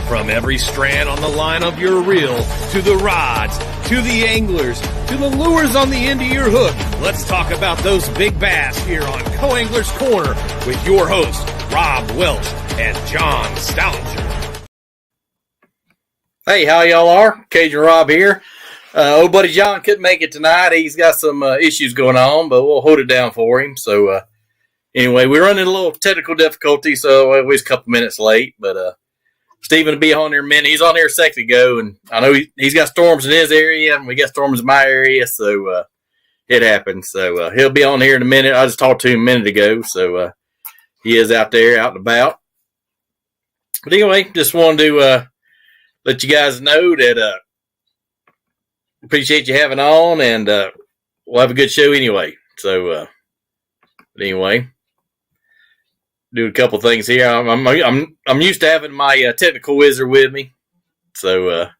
From every strand on the line of your reel, to the rods, to the anglers, to the lures on the end of your hook, let's talk about those big bass here on Co-Angler's Corner with your hosts, Rob Welch and John Stoudinger. Hey, how y'all are? Cajun Rob here. Old buddy John couldn't make it tonight. He's got some issues going on, but we'll hold it down for him. So anyway, we're running a little technical difficulty, so we're a couple minutes late, but Stephen will be on here in a minute. He's on here a second ago, and I know he's got storms in his area, and we got storms in my area, so it happens. So he'll be on here in a minute. I just talked to him a minute ago, so he is out there, out and about. But anyway, just wanted to let you guys know that appreciate you having on, and we'll have a good show anyway. So anyway. Do a couple things here. I'm used to having my technical wizard with me, so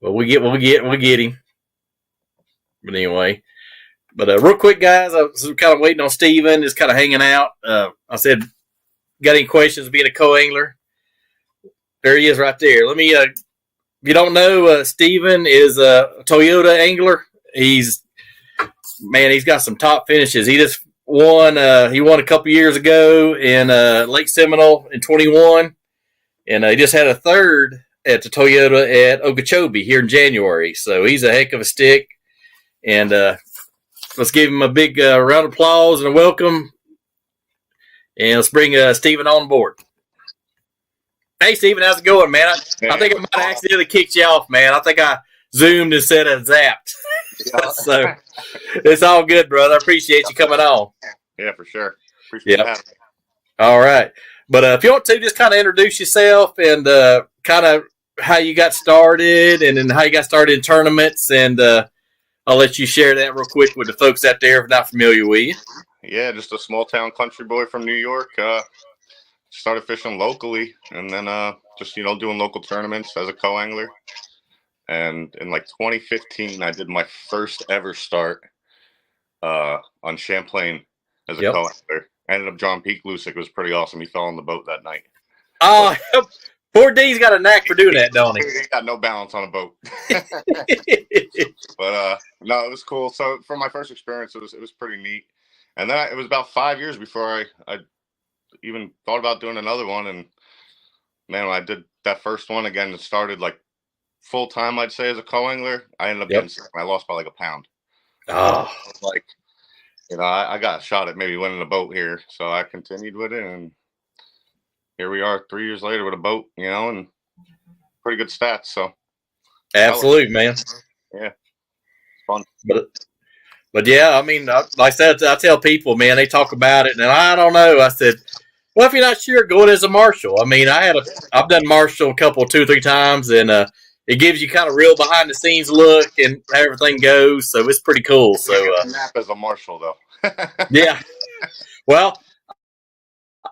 but we'll get him. But anyway, real quick, guys, I was kind of waiting on Stephen, just kind of hanging out. I said, got any questions? Being a co-angler, there he is, right there. Let me. If you don't know, Stephen is a Toyota angler. He's got some top finishes. He just won a couple years ago in Lake Seminole in 21, and he just had a third at the Toyota at Okeechobee here in January. So he's a heck of a stick, and let's give him a big round of applause and a welcome, and let's bring Stephen on board. Hey, Stephen, how's it going, man? I think I might have accidentally kicked you off, man. I think I zoomed instead of zapped. So it's all good, brother. I appreciate you coming on. Yeah, for sure. Appreciate having me. All right. But if you want to, just kind of introduce yourself and kind of how you got started and then how you got started in tournaments. And I'll let you share that real quick with the folks out there if not familiar with you. Yeah, just a small town country boy from New York. Started fishing locally and then just, doing local tournaments as a co-angler. And in 2015, I did my first ever start on Champlain as a co-angler. I ended up drawing Pete Lusick. It was pretty awesome. He fell on the boat that night. Oh, poor D's got a knack for doing that, don't he? He got no balance on a boat. But no, it was cool. So for my first experience, it was pretty neat. And then it was about 5 years before I even thought about doing another one. And man, when I did that first one again, it started full time, I'd say, as a co-angler. I ended up getting sick. I lost by a pound. Oh, I got a shot at maybe winning a boat here, so I continued with it, and here we are 3 years later with a boat, and pretty good stats. So, absolutely, man. Yeah, it's fun. But yeah, I mean, like I said, I tell people, man, they talk about it, and I don't know. I said, well, if you're not sure, go in as a marshal. I mean, I've done marshal 2 or 3 times, and it gives you kind of real behind the scenes look and how everything goes. So it's pretty cool. So nap as a marshal, though. Yeah. Well,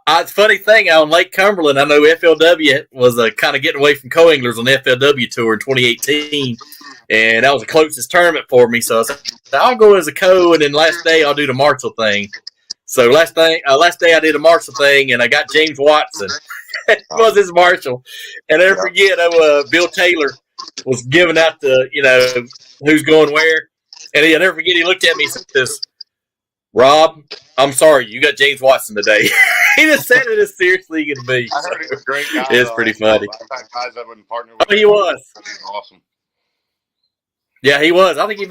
it's a funny thing on Lake Cumberland. I know FLW was kind of getting away from co-anglers on the FLW tour in 2018, and that was the closest tournament for me. So I said, I'll go as a co, and then last day I'll do the marshal thing. So last day I did a marshal thing, and I got James Watson. Was his marshal, and I never forget. Bill Taylor was giving out the who's going where, and I never forget. He looked at me and says, "Rob, I'm sorry, you got James Watson today." He just said it as seriously as it can be. I heard he was a great guy. It's pretty funny. I've had guys that wouldn't partner with. Oh, he was. He's awesome. Yeah, he was. I think he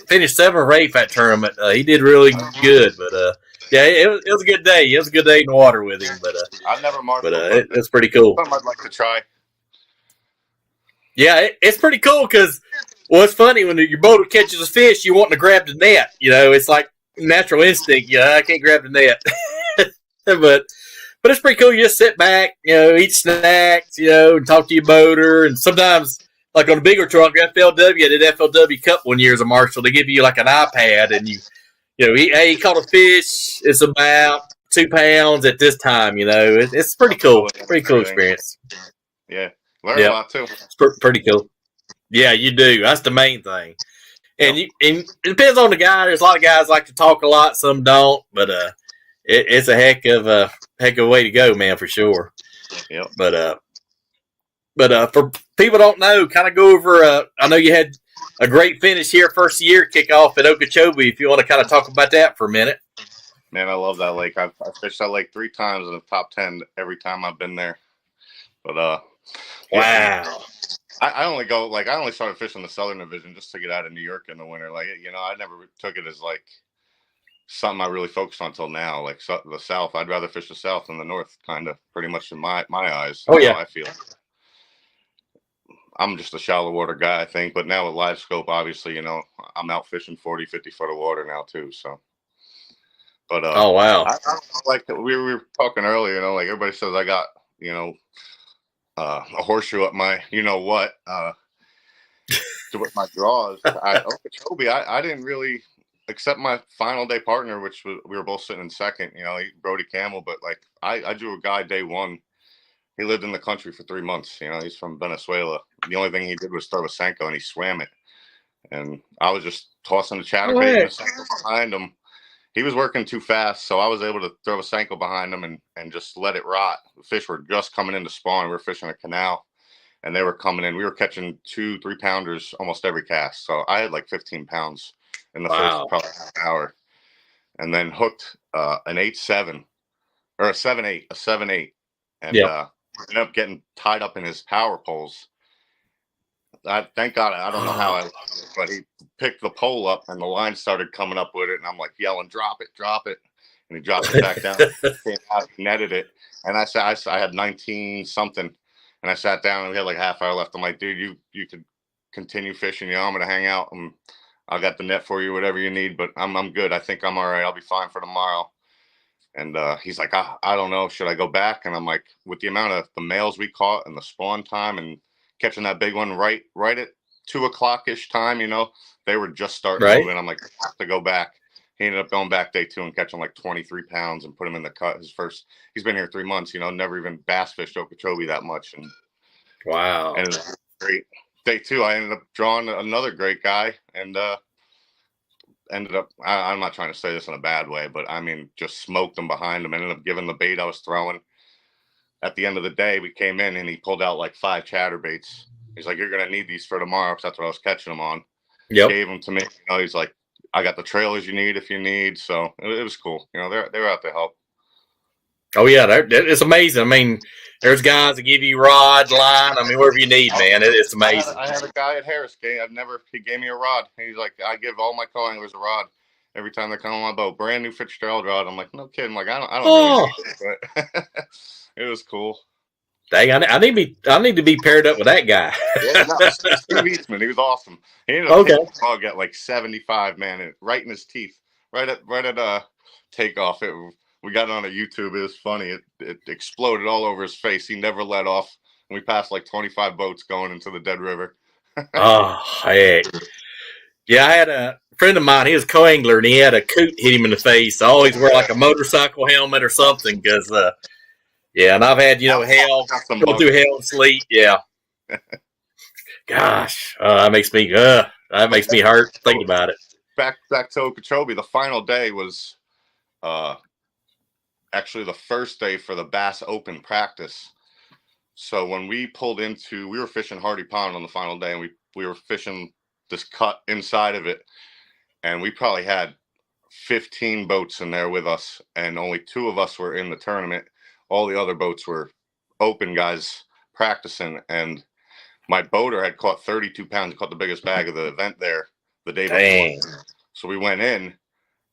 finished 7th or 8th that tournament. He did really good, but yeah, it was a good day. It was a good day in the water with him. But I've never marked. But it's pretty cool. Something I'd like to try. Yeah, it's pretty cool because, it's funny when your boat catches a fish, you want to grab the net. It's like natural instinct. I can't grab the net. but it's pretty cool. You just sit back, eat snacks, and talk to your boater. And sometimes, like on the bigger trunk, FLW, I did FLW Cup one year as a marshal. They give you like an iPad, and he caught a fish. It's about 2 pounds at this time. It's pretty cool. Pretty cool experience. Yeah. Learn a lot, too. It's pretty cool. Yeah, you do. That's the main thing. And it depends on the guy. There's a lot of guys like to talk a lot. Some don't. But it's a heck of a way to go, man, for sure. Yep. But But for people don't know, kind of go over. I know you had a great finish here, first year kickoff at Okeechobee. If you want to kind of talk about that for a minute. Man, I love that lake. I've fished that lake 3 times in the top 10 every time I've been there. But wow. Yeah, I only started fishing the Southern Division just to get out of New York in the winter. Like, I never took it as like something I really focused on until now. Like the South, I'd rather fish the South than the North, kind of, pretty much in my eyes. Oh yeah, I feel. I'm just a shallow water guy, I think. But now with live scope, obviously, I'm out fishing 40, 50 foot of water now too. So. But oh wow, I don't know, like we were talking earlier, like everybody says I got, a horseshoe up my, with my draws. Okeechobee, I didn't really, except my final day partner, which we were both sitting in second, Brody Campbell. But like I drew a guy day one. He lived in the country for 3 months. He's from Venezuela. The only thing he did was throw a Senko and he swam it. And I was just tossing the chatterbait and the Senko behind him. He was working too fast, so I was able to throw a Senko behind him and just let it rot. The fish were just coming in to spawn. We were fishing a canal, and they were coming in. We were catching 2-3 pounders almost every cast. So I had like 15 pounds in the first probably half hour. And then hooked an 8-7 or a 7-8. And ended up getting tied up in his power poles. Thank God, I don't know how but he picked the pole up and the line started coming up with it. And I'm like yelling, drop it. And he dropped it back down, came out, netted it. And I had 19 something. And I sat down and we had like a half hour left. I'm like, dude, you could continue fishing. I'm going to hang out and I got the net for you, whatever you need, but I'm good. I think I'm all right. I'll be fine for tomorrow. And he's like, I don't know. Should I go back? And I'm like, with the amount of the males we caught and the spawn time and catching that big one right at 2:00-ish time, they were just starting moving. I'm like, I have to go back. He ended up going back day 2 and catching like 23 pounds and put him in the cut. He's been here 3 months, never even bass fished Okeechobee that much. And wow. And it was great. Day 2, I ended up drawing another great guy and ended up, I'm not trying to say this in a bad way, but I mean, just smoked him behind him. Ended up giving the bait I was throwing. At the end of the day, we came in and he pulled out like 5 chatterbaits. He's like, you're going to need these for tomorrow because that's what I was catching them on. Yep. Gave them to me. He's like, I got the trailers you need if you need. So it was cool. They're out to help. Oh, yeah. It's amazing. I mean, there's guys that give you rod, line. I mean, whatever you need, man. It's amazing. I had a guy at Harris Gate. He gave me a rod. He's like, I give all my co-anglers a rod every time they come on my boat. Brand new Fitzgerald rod. I'm like, no kidding. Like, I don't really need it, but it was cool. Dang, I need to be paired up with that guy. Steve Eastman, he was awesome. He ended up taking the dog at like 75, man, right in his teeth, right at takeoff. We got it on a YouTube. It was funny. It exploded all over his face. He never let off. And we passed like 25 boats going into the Dead River. Oh, heck. Yeah, I had a friend of mine. He was a co-angler, and he had a coot hit him in the face. I always wear like a motorcycle helmet or something because and I've had, hail, go through hail and sleet. Yeah. Gosh, that makes me hurt thinking about it. Back to Okeechobee, the final day was actually the first day for the Bass Open practice. So when we pulled we were fishing Hardy Pond on the final day, and we were fishing this cut inside of it, and we probably had 15 boats in there with us, and only 2 of us were in the tournament. All the other boats were open guys practicing, and my boater had caught 32 pounds. He caught the biggest bag of the event there the day before. So we went in,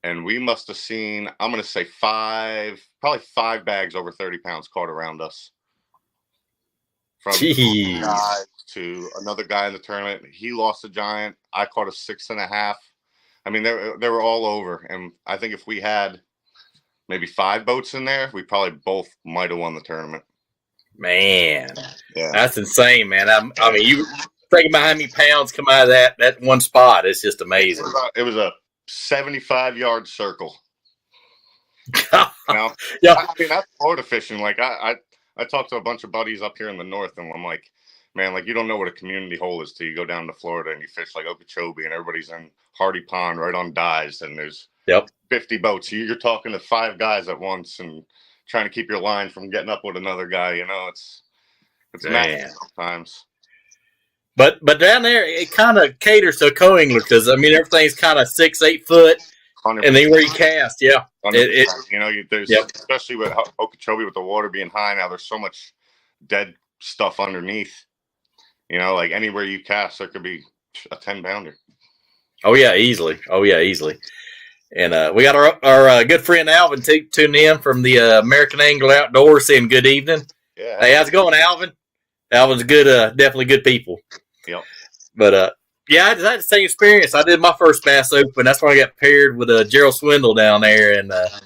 and we must have seen, I'm going to say probably 5 bags over 30 pounds caught around us. From guys to another guy in the tournament. He lost a giant. I caught a 6.5. I mean, they were all over, and I think if we had maybe 5 boats in there, we probably both might have won the tournament. Man, that's insane, man. I mean, you think about how many pounds come out of that one spot. It's just amazing. It was a 75-yard circle. Yeah. I mean, that's Florida fishing. Like, I talked to a bunch of buddies up here in the north, and I'm like, man, like, you don't know what a community hole is till you go down to Florida and you fish like Okeechobee, and everybody's in Hardy Pond right on Dyes, and there's 50 boats. You're talking to 5 guys at once and trying to keep your line from getting up with another guy. It's magic sometimes. But down there, it kind of caters to a co-angler because, I mean, everything's kind of 6-8 foot. 100%. And then where you cast, yeah. You know, there's especially with Okeechobee with the water being high now, there's so much dead stuff underneath. You know, like anywhere you cast, there could be a 10-pounder. Oh, yeah, easily. And we got our good friend Alvin tuning in from the American Angler Outdoors saying good evening. Yeah. Hey, how's it going, Alvin? Alvin's good, definitely good people. Yep. But yeah, I had the same experience. I did my first Bass Open. That's when I got paired with Gerald Swindle down there, and that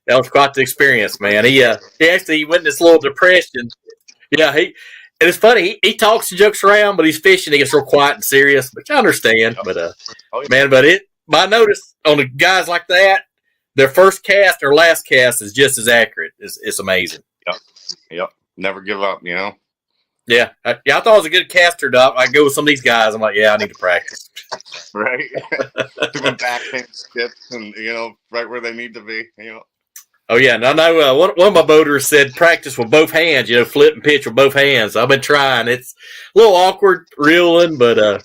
was quite the experience, man. He actually went in this little depression. Yeah, and it's funny. He talks and jokes around, but he's fishing. He gets real quiet and serious, which I understand. But man, I noticed on the guys like that, their first cast or last cast is just as accurate. It's amazing. Yep. Never give up, you know? Yeah. I thought I was a good caster, Doc. I go with some of these guys. I'm like, yeah, I need to practice. Right? Doing backhand skips and, you know, right where they need to be, you know? Oh, yeah. And I know one of my boaters said practice with both hands, you know, flip and pitch with both hands. I've been trying. It's a little awkward reeling, but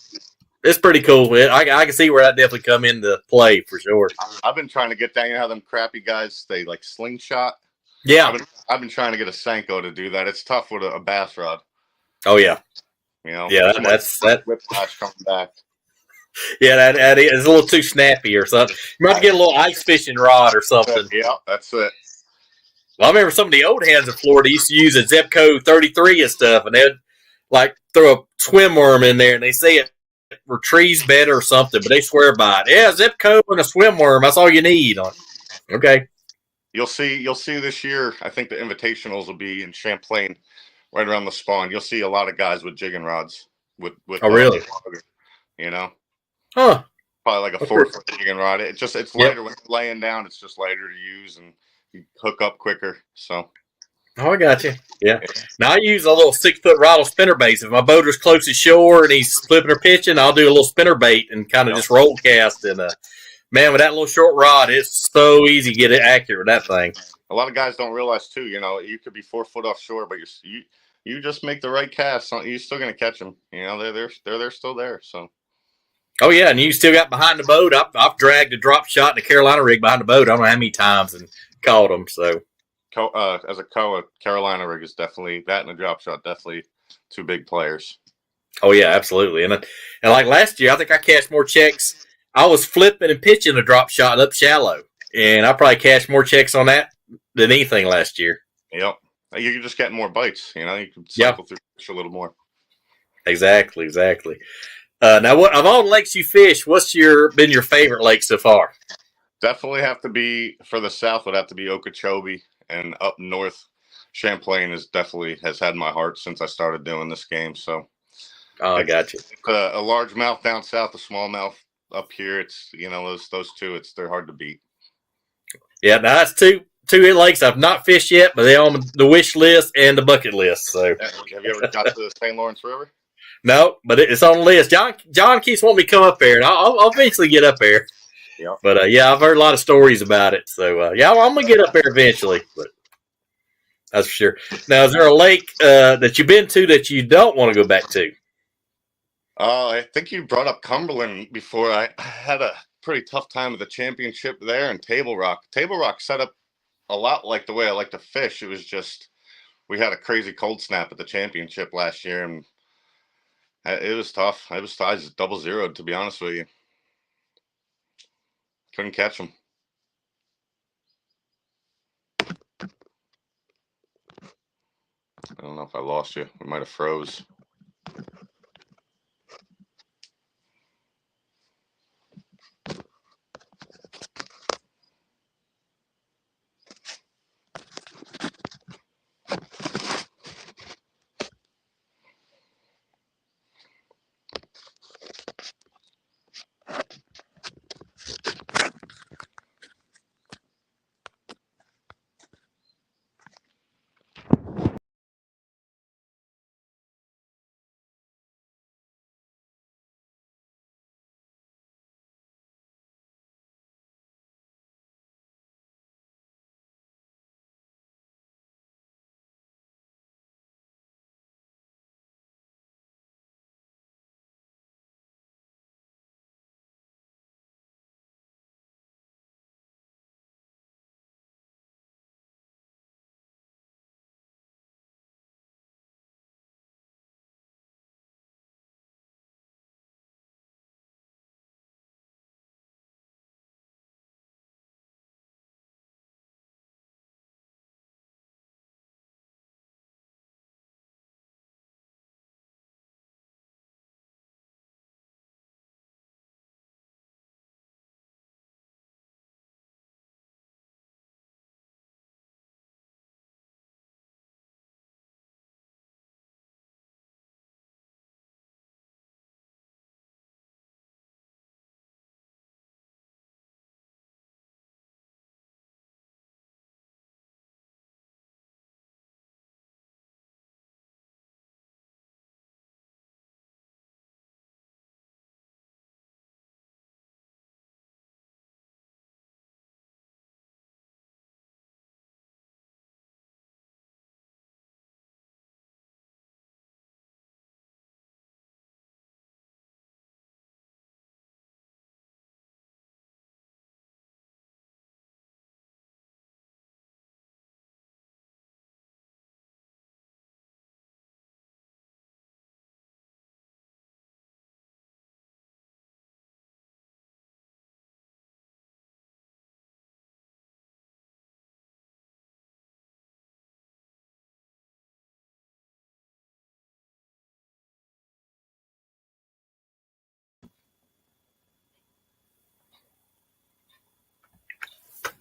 it's pretty cool. I can see where that definitely come into play for sure. I've been trying to get that. You know how them crappy guys, they like slingshot? Yeah. I've been trying to get a Senko to do that. It's tough with a bass rod. Oh, yeah. You know? Yeah, that's whiplash coming back. Yeah, that is a little too snappy or something. You might have to get a little ice fishing rod or something. Yeah, that's it. Well, I remember some of the old hands in Florida used to use a Zepco 33 and stuff, and they'd like throw a swim worm in there, and they say it retrieves better or something, but they swear by it. Yeah, Zepco and a swim worm, that's all you need. Okay. You'll see this year, I think the invitationals will be in Champlain right around the spawn. You'll see a lot of guys with jigging rods. With really? You know? Huh. Probably like a 4-foot jigging rod. It's lighter when you're laying down. It's just lighter to use, and you hook up quicker. So. Oh, I got you. Yeah. Now I use a little 6-foot rod spinner bait. If my boater's close to shore and he's flipping or pitching, I'll do a little spinner bait and kind of just roll cast. And man, with that little short rod, it's so easy to get it accurate with that thing. A lot of guys don't realize too. You know, you could be 4 foot offshore, but you just make the right cast. You're still gonna catch them. You know, they're still there. So. Oh, yeah, and you still got behind the boat. I've dragged a drop shot in a Carolina rig behind the boat. I don't know how many times and caught them. So, as a Carolina rig is definitely that, and a drop shot definitely two big players. Oh yeah, absolutely. And like last year, I think I cashed more checks. I was flipping and pitching a drop shot up shallow, and I probably cashed more checks on that than anything last year. Yep, you're just getting more bites. You know, you can cycle through fish a little more. Exactly. Now, what of all the lakes you fish, what's been your favorite lake so far? Definitely have to be for the south. Would have to be Okeechobee, and up north, Champlain has had my heart since I started doing this game. So, I got you. A largemouth down south, a smallmouth up here. It's those two. They're hard to beat. Yeah, now that's two lakes I've not fished yet, but they're on the wish list and the bucket list. So, have you ever got to the St. Lawrence River? No, but it's on the list. John keeps wanting me to come up there, and I'll eventually get up there. Yeah. But I've heard a lot of stories about it. So I'm gonna get up there eventually. But that's for sure. Now, is there a lake that you've been to that you don't want to go back to? I think you brought up Cumberland before. I had a pretty tough time with the championship there in Table Rock. Table Rock set up a lot like the way I like to fish. It was just we had a crazy cold snap at the championship last year, and it was tough. I was double zeroed, to be honest with you. Couldn't catch them. I don't know if I lost you. We might have froze.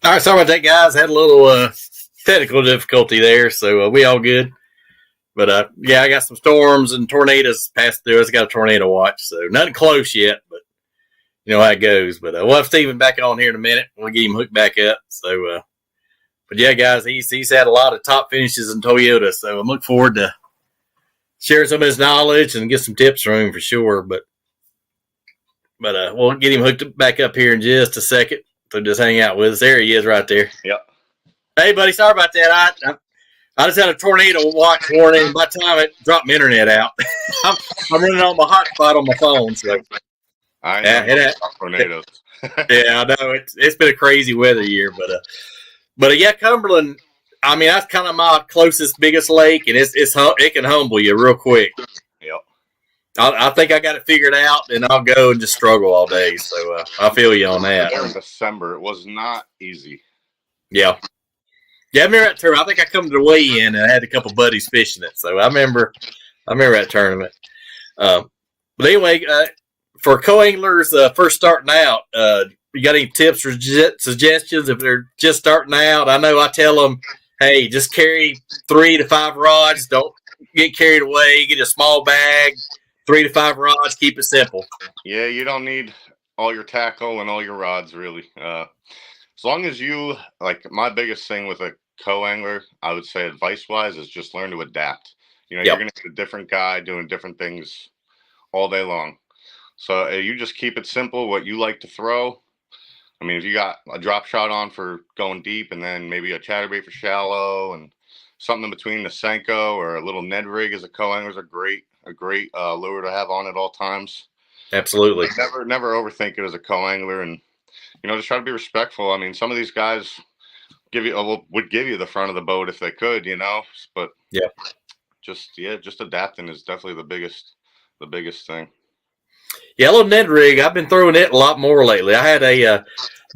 All right, sorry about that, guys. Had a little technical difficulty there, so we all good. But yeah, I got some storms and tornadoes passed through. I got a tornado watch, so nothing close yet, but you know how it goes. But we'll have Stephen back on here in a minute. We'll get him hooked back up. So, but yeah, guys, he's had a lot of top finishes in Toyota, so I'm looking forward to sharing some of his knowledge and get some tips from him for sure. But we'll get him hooked back up here in just a second. So just hang out with us. There he is right there. Yep. Hey, buddy, sorry about that. I just had a tornado watch warning. By the time it dropped my internet out, I'm running on my hotspot on my phone. So I know tornadoes. Yeah, I know it's been a crazy weather year, but yeah, Cumberland. I mean, that's kind of my closest, biggest lake, and it can humble you real quick. Yep. I think I got it figured out, and I'll go and just struggle all day. So I feel you on that. There in December, it was not easy. Yeah. Yeah, I remember that tournament. I think I come to the weigh-in, and I had a couple buddies fishing it. So I remember that tournament. But anyway, for co-anglers first starting out, you got any tips or suggestions if they're just starting out? I know I tell them, hey, just carry 3 to 5 rods. Don't get carried away. Get a small bag. 3 to 5 rods. Keep it simple. Yeah, you don't need all your tackle and all your rods, really. As long as you, like, my biggest thing with a co-angler, I would say advice-wise, is just learn to adapt. You know, you're going to get a different guy doing different things all day long. So you just keep it simple, what you like to throw. I mean, if you got a drop shot on for going deep and then maybe a chatterbait for shallow and something in between the Senko or a little Ned rig as a co-angler is a great lure to have on at all times. Absolutely. Never overthink it as a co-angler, and you know, just try to be respectful. I mean, some of these guys would give you the front of the boat if they could, you know, but just adapting is definitely the biggest thing. Yeah, little Ned rig. I've been throwing it a lot more lately. I had a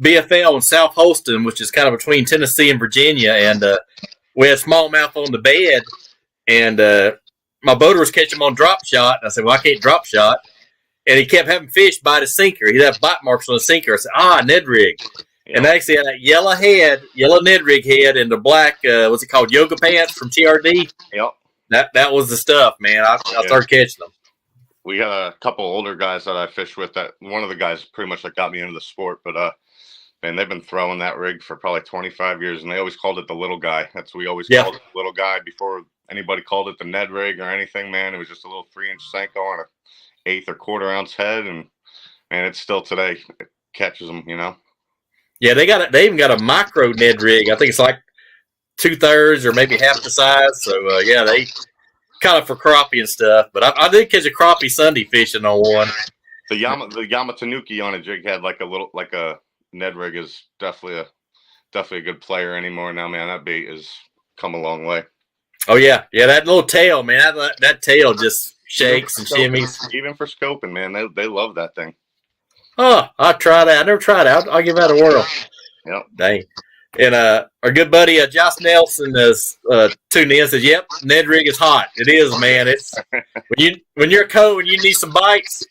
BFL in South Holston, which is kind of between Tennessee and Virginia, and we had smallmouth on the bed, and my boater was catching them on drop shot. And I said, well, I can't drop shot. And he kept having fish bite his sinker. He'd have bite marks on the sinker. I said, Ned rig. Yep. And actually had that yellow Ned rig head, and the black, what's it called, yoga pants from TRD. Yep. That was the stuff, man. I started catching them. We got a couple older guys that I fished with. That one of the guys pretty much got me into the sport, but man, they've been throwing that rig for probably 25 years, and they always called it the little guy. That's what we always called it, the little guy, before anybody called it the Ned rig or anything. Man, it was just a little 3-inch Senko on an 1/8 or 1/4 ounce head, and man, it's still today. It catches them, you know. Yeah, they even got a micro Ned rig. I think it's like 2/3 or maybe half the size. So yeah, they kind of for crappie and stuff. But I did catch a crappie Sunday fishing on one. The Yamatanuki on a jig head like a Ned rig is definitely a good player anymore now, man. That bait has come a long way. Oh yeah, that little tail, man. That tail just shakes and shimmies. Even for scoping, man, they love that thing. Oh, I'll try that. I never tried it. I'll give that a whirl. Yep. Dang. And our good buddy Josh Nelson is tuned in and says, "Yep, Ned rig is hot. It is, man. It's when you're cold and you need some bites,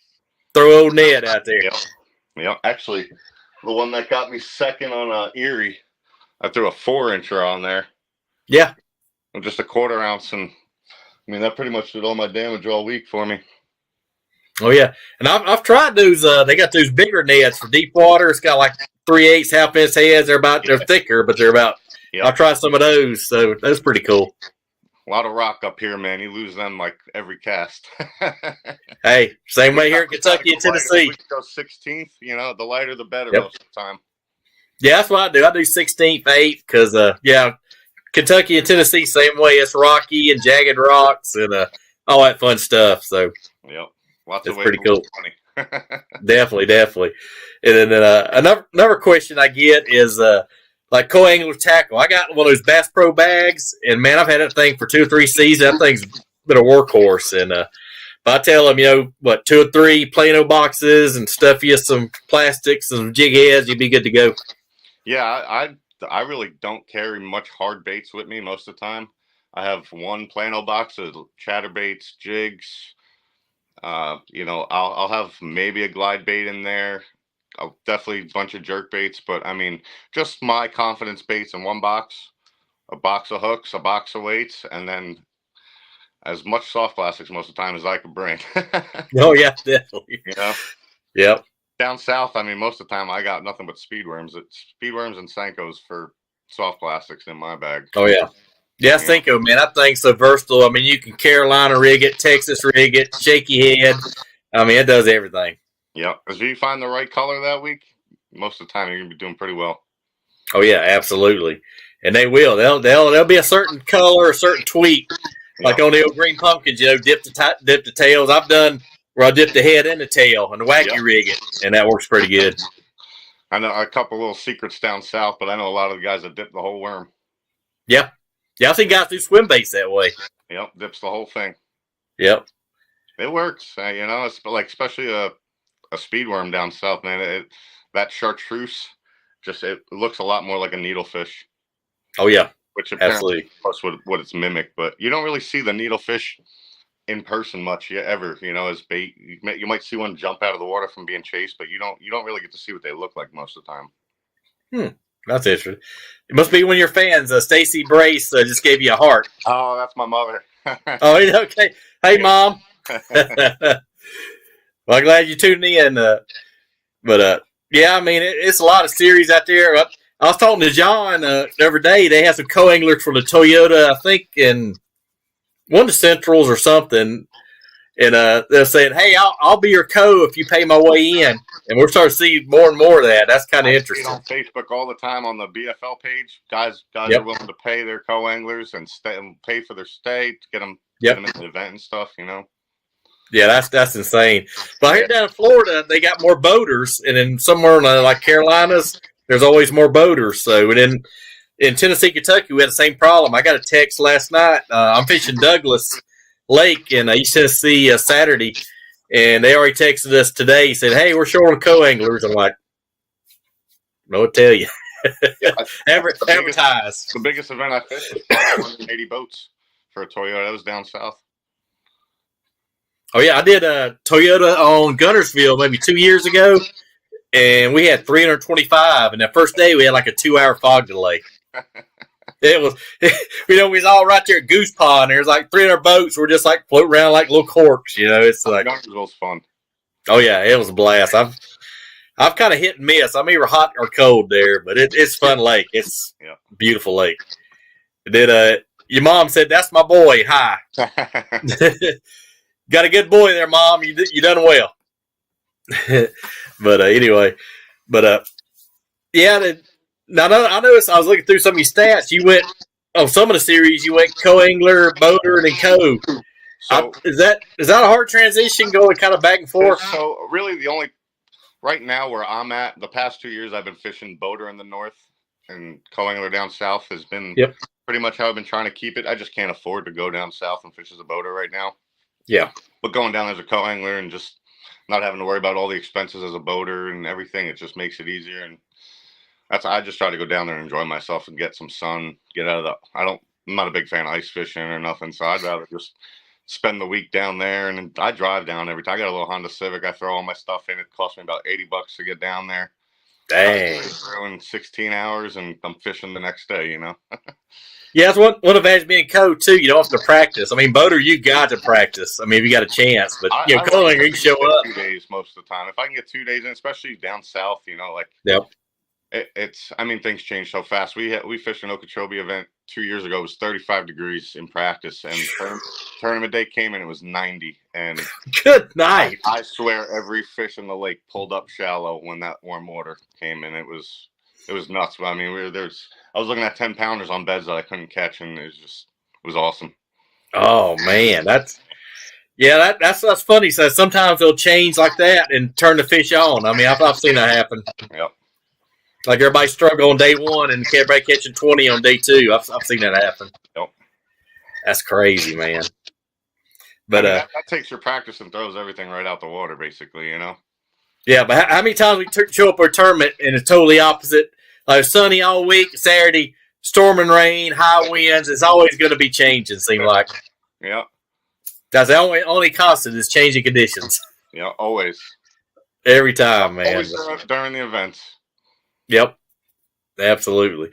throw old Ned out there." Yep. Actually, the one that got me second on Erie, I threw a 4-incher on there. Yeah. Just a 1/4 ounce, and I mean that pretty much did all my damage all week for me. Oh yeah, and I've tried those. They got those bigger nets for deep water. It's got like 3/8 half-inch heads. They're thicker, but they're about. Yep. I'll try some of those. So that's pretty cool. A lot of rock up here, man. You lose them like every cast. Hey, same way here in Kentucky and Tennessee. We go 16th. You know, the lighter the better most of the time. Yeah, that's what I do. I do 16th, 8th, because Kentucky and Tennessee same way. It's rocky and jagged rocks and all that fun stuff. So yep. Lots that's of pretty cool. Money. Definitely. And then another question I get is like co-angler tackle. I got one of those Bass Pro bags, and man, I've had that thing for 2 or 3 seasons. That thing's been a workhorse. And but I tell them, 2 or 3 Plano boxes and stuff you some plastics and jig heads, you'd be good to go. Yeah, I really don't carry much hard baits with me most of the time. I have one Plano box of chatterbaits, jigs. I'll have maybe a glide bait in there, definitely a bunch of jerk baits, but I mean, just my confidence baits in one box, a box of hooks, a box of weights, and then as much soft plastics most of the time as I could bring. Oh yeah, definitely. You know, Yep. down south, I mean, most of the time I got nothing but speedworms. It's speedworms and Senkos for soft plastics in my bag. Oh yeah. Yeah, Senko, man, I think so versatile. I mean, you can Carolina rig it, Texas rig it, shaky head. I mean, it does everything. Yep. If you find the right color that week, most of the time you're gonna be doing pretty well. Oh yeah, absolutely. And they will. There'll be a certain color, a certain tweak, like on the old green pumpkins. You know, dip the tails. I've done where I dip the head and the tail and the wacky rig it, and that works pretty good. I know a couple little secrets down south, but I know a lot of the guys that dip the whole worm. Yeah. Yeah, I've seen guys do swim baits that way. Yep, dips the whole thing. Yep. It works. You know, it's like especially a speedworm down south, man. That chartreuse it looks a lot more like a needlefish. Oh yeah, which apparently absolutely what it's mimicked. But you don't really see the needlefish in person much ever. You know, as bait, you might see one jump out of the water from being chased, but you don't really get to see what they look like most of the time. That's interesting. It must be one of your fans. Stacy Brace just gave you a heart. Oh, that's my mother. Oh, okay. Hey, Mom. Well, I'm glad you tuned in. Yeah, I mean, it's a lot of series out there. I was talking to John the other day. They have some co-anglers for the Toyota, I think, in one of the Centrals or something. And they're saying, hey, I'll be your co if you pay my way in. And we're starting to see more and more of that. That's kind of interesting. On Facebook all the time on the BFL page, guys are willing to pay their co-anglers and pay for their stay to get them in the event and stuff, you know. Yeah, that's insane. But here down in Florida, they got more boaters, and then somewhere in like Carolinas, there's always more boaters. So, and then in Tennessee, Kentucky, we had the same problem. I got a text last night. I'm fishing Douglas Lake in East Tennessee Saturday, and they already texted us today. Said, "Hey, we're short on co-anglers." I'm like, "No, what to tell you." Advertise. The biggest event I fished was 180 boats for a Toyota. That was down south. Oh, yeah, I did a Toyota on Guntersville maybe 2 years ago, and we had 325. And the first day, we had like a 2-hour fog delay. It was, we was all right there at Goose Pond. There's like 300 boats. We're just like floating around like little corks, you know. It's like Guntersville's fun. Oh yeah, it was a blast. I've kind of hit and miss. I'm either hot or cold there, but it's fun lake. It's a beautiful lake. Did your mom said that's my boy? Hi. Got a good boy there, Mom. You done well. But anyway, yeah. Now I noticed I was looking through some of your stats. You went on some of the series. You went co-angler, boater, and then co. So is that a hard transition going kind of back and forth? So really, the only right now where I'm at, the past 2 years I've been fishing boater in the north and co-angler down south has been pretty much how I've been trying to keep it. I just can't afford to go down south and fish as a boater right now. Yeah. But going down as a co-angler and just not having to worry about all the expenses as a boater and everything, it just makes it easier. And I just try to go down there and enjoy myself and get some sun, get out of I'm not a big fan of ice fishing or nothing. So I'd rather just spend the week down there. And I drive down every time. I got a little Honda Civic. I throw all my stuff in. It costs me about $80 to get down there. Dang. In 16 hours and I'm fishing the next day, you know. Yeah, that's one advantage being a co too. You don't have to practice. I mean, boater, you got to practice. I mean, if you got a chance, but co-angler, you can show up. 2 days most of the time. If I can get 2 days in, especially down south, you know, like it's. I mean, things change so fast. We fished an Okeechobee event 2 years ago. It was 35 degrees in practice, and tournament day came and it was 90. And good night. I swear, every fish in the lake pulled up shallow when that warm water came in. It was nuts. I mean, I was looking at 10-pounders on beds that I couldn't catch, and it was awesome. Oh man, that's funny. So sometimes they'll change like that and turn the fish on. I mean, I've seen that happen. Yep. Like everybody struggle on day one and everybody catching 20 on day two. I've seen that happen. Yep. That's crazy, man. But that takes your practice and throws everything right out the water, basically. You know. Yeah, but how many times we show up for a tournament and it's totally opposite? Like sunny all week, Saturday, storm and rain, high winds. It's always going to be changing, seem like. Yeah. That's the only constant is changing conditions. Yeah, always. Every time, man. Always during the events. Yep, absolutely.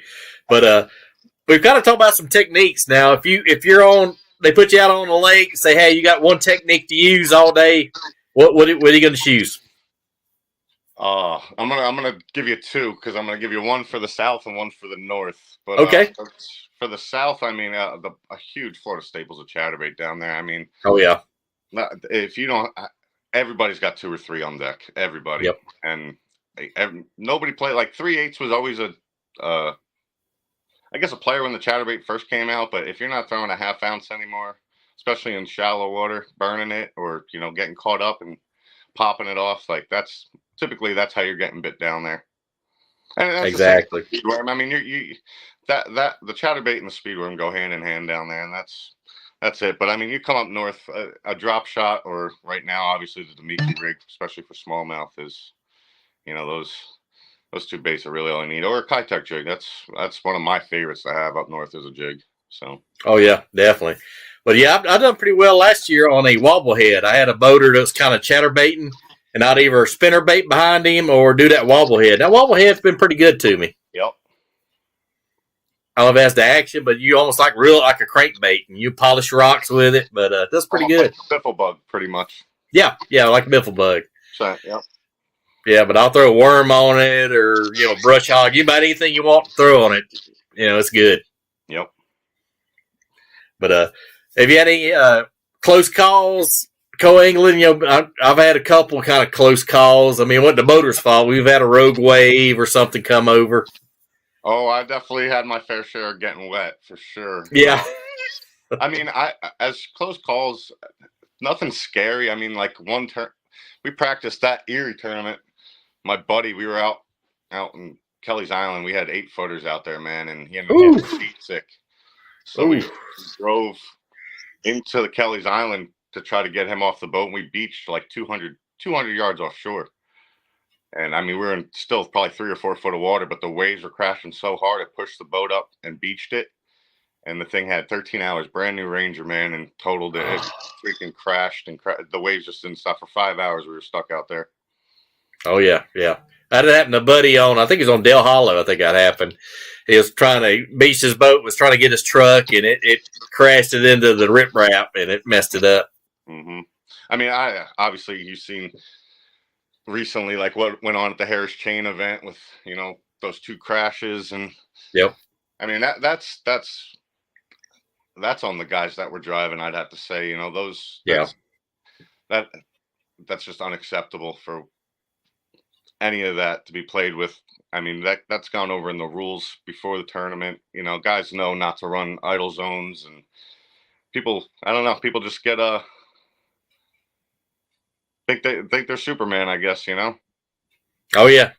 But we've got to talk about some techniques now. If you're on, they put you out on the lake, say, hey, you got one technique to use all day. What are you going to choose? I'm gonna give you two, because I'm gonna give you one for the south and one for the north. But Okay. For the south, I mean, a huge Florida staple's a chatterbait down there. I mean, Oh yeah. if you don't, everybody's got 2 or 3 on deck. Everybody. Yep. And nobody played, like 3/8 was always I guess a player when the chatterbait first came out. But if you're not throwing a half ounce anymore, especially in shallow water, burning it, or getting caught up and popping it off, like that's how you're getting bit down there. And that's exactly. The speedworm. I mean, you that the chatterbait and the speedworm go hand in hand down there, and that's it. But I mean, you come up north, a drop shot, or right now, obviously the Demiki rig, especially for smallmouth, is those 2 baits are really all you need. Or a Kitech jig. That's one of my favorites to have up north as a jig. So. Oh yeah, definitely. But yeah, I done pretty well last year on a wobblehead. I had a boater that was kind of chatterbaiting, and I'd either spinner bait behind him or do that wobblehead. That wobblehead's been pretty good to me. Yep. I love it as the action, but you almost like a crankbait, and you polish rocks with it. But that's pretty good. Like biffle bug, pretty much. Yeah, like a biffle bug. So, yep. Yeah, but I'll throw a worm on it, or brush hog. You about anything you want to throw on it. It's good. Yep. But have you had any close calls co-angling? I've had a couple kind of close calls. I mean, it wasn't the boater's fault. We've had a rogue wave or something come over. Oh, I definitely had my fair share of getting wet, for sure. Yeah. I mean, as close calls, nothing scary. I mean, like we practiced that Erie tournament. My buddy, we were out in Kelly's Island. We had 8-footers out there, man, and he ended up getting feet sick. So we drove into the Kelly's Island to try to get him off the boat, and we beached like 200 yards offshore. And I mean, we were in still probably 3 or 4 foot of water, but the waves were crashing so hard it pushed the boat up and beached it. And the thing had 13 hours, brand new Ranger, man, and totaled it. It freaking crashed, and the waves just didn't stop for 5 hours. We were stuck out there. Oh yeah. That happened to a buddy I think it was on Del Hollow. I think that happened. He was trying to beach his boat, was trying to get his truck, and it crashed it into the riprap, and it messed it up. Mm-hmm. I mean, obviously you've seen recently like what went on at the Harris Chain event with those 2 crashes, and yep. I mean that's on the guys that were driving. I'd have to say, that's just unacceptable for any of that to be played with. I mean, that's gone over in the rules before the tournament. Guys know not to run idle zones, and people, I don't know, people just get think they're Superman, I guess. Oh yeah.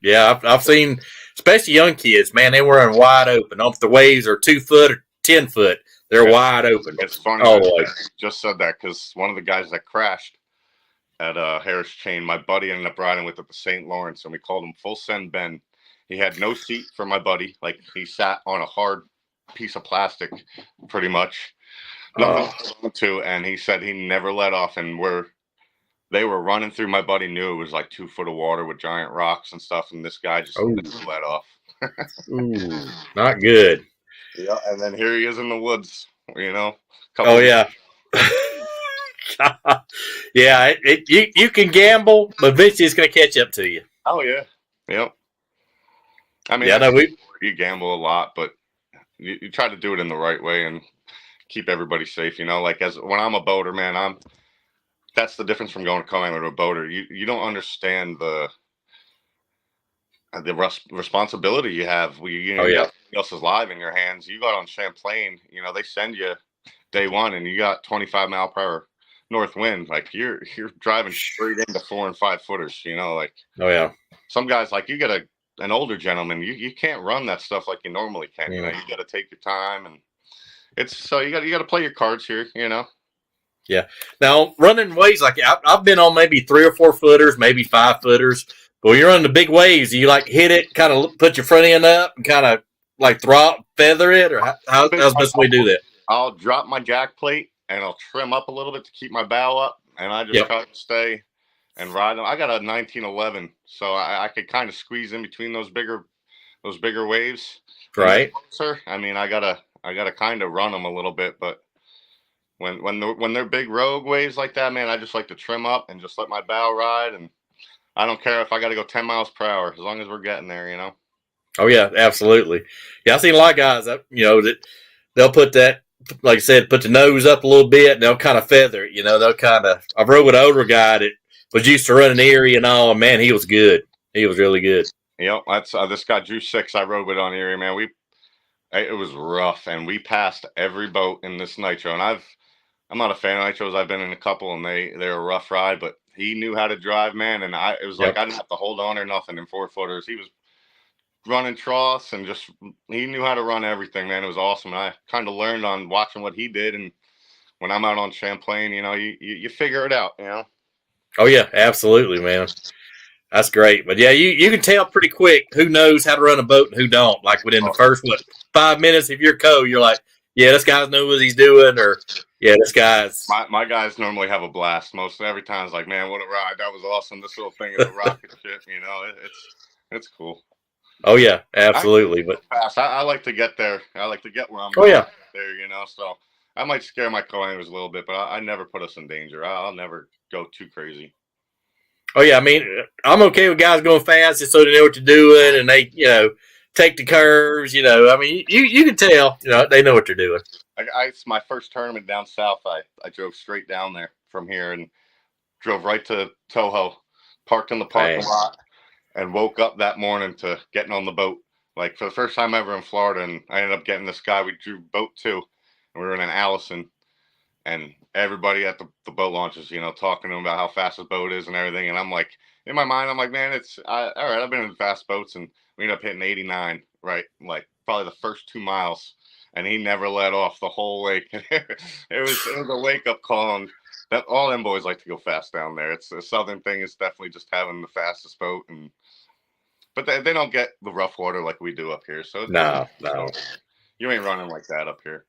I've seen, especially young kids, man, they were wide open. If the waves are 2 foot or 10 foot, they're wide open. It's funny. Always. I just said that because one of the guys that crashed at Harris Chain, my buddy ended up riding with at the St. Lawrence, and we called him Full Send Ben. He had no seat for my buddy. Like, he sat on a hard piece of plastic, pretty much. Nothing to, and he said he never let off, and they were running through. My buddy knew it was like 2 foot of water with giant rocks and stuff, and this guy just never let off. Ooh, not good. Yeah, and then here he is in the woods, Oh yeah. Yeah, you can gamble, but eventually it's going to catch up to you. Oh yeah, yep. I mean, you gamble a lot, but you try to do it in the right way and keep everybody safe. Like when I'm a boater, man, that's the difference from going to co-angler to a boater. You don't understand the responsibility you have. You got somebody else's life in your hands. You got on Champlain, they send you day one, and you got 25 mile per hour north wind. Like you're driving straight into 4 and 5 footers. Like some guys, like you get an older gentleman, you can't run that stuff like you normally can. You got to take your time, and it's so you got to play your cards here. Yeah. Now running waves, like I've been on maybe 3 or 4 footers, maybe 5 footers. But when you're running the big waves, you like hit it, kind of put your front end up, and kind of like feather it, or how's the best way to do that? I'll drop my jack plate and I'll trim up a little bit to keep my bow up, and I just try to stay and ride them. I got a 1911, so I could kind of squeeze in between those bigger waves. Right. Sir, I mean, I gotta kind of run them a little bit, but when they're big rogue waves like that, man, I just like to trim up and just let my bow ride, and I don't care if I got to go 10 miles per hour as long as we're getting there, you know. Oh yeah, absolutely. Yeah, I've seen a lot of guys that that they'll put that, like I said, put the nose up a little bit, and they'll kind of feather it. They'll kind of. I've rode with an older guy that was used to running Erie and all, and man, he was good. He was really good. Yep, that's this guy Drew 6. I rode with on Erie, man. It was rough, and we passed every boat in this nitro. And I'm not a fan of nitros. I've been in a couple, and they're a rough ride. But he knew how to drive, man. And it was like I didn't have to hold on or nothing in 4-footers. He was running troughs and he knew how to run everything, man. It was awesome. And I kind of learned on watching what he did. And when I'm out on Champlain, you figure it out, Oh yeah, absolutely, man. That's great. But yeah, you can tell pretty quick who knows how to run a boat and who don't. Like within the first 5 minutes, if you're you're like, yeah, this guy knows what he's doing, or yeah, this guy's. My guys normally have a blast. Most every time it's like, man, what a ride! That was awesome. This little thing is a rocket ship. It's cool. Oh yeah, absolutely. But I like to get there. I like to get where I'm. Oh yeah. There, So I might scare my co-anglers a little bit, but I never put us in danger. I'll never go too crazy. Oh yeah, I mean, I'm okay with guys going fast just so they know what they're doing and they, take the curves. I mean, you can tell, they know what they're doing. It's my first tournament down south. I drove straight down there from here and drove right to Toho, parked in the parking lot, and woke up that morning to getting on the boat. Like for the first time ever in Florida, and I ended up getting this guy. We drew boat 2, and we were in an Allison, and everybody at the boat launches, talking to him about how fast his boat is and everything. And I'm like, in my mind, I'm like, man, all right. I've been in fast boats, and we ended up hitting 89, right? Like probably the first 2 miles, and he never let off the whole wake. It was a wake up call. And that all them boys like to go fast down there. It's the southern thing is definitely just having the fastest boat, but they don't get the rough water like we do up here. So no, you ain't running like that up here.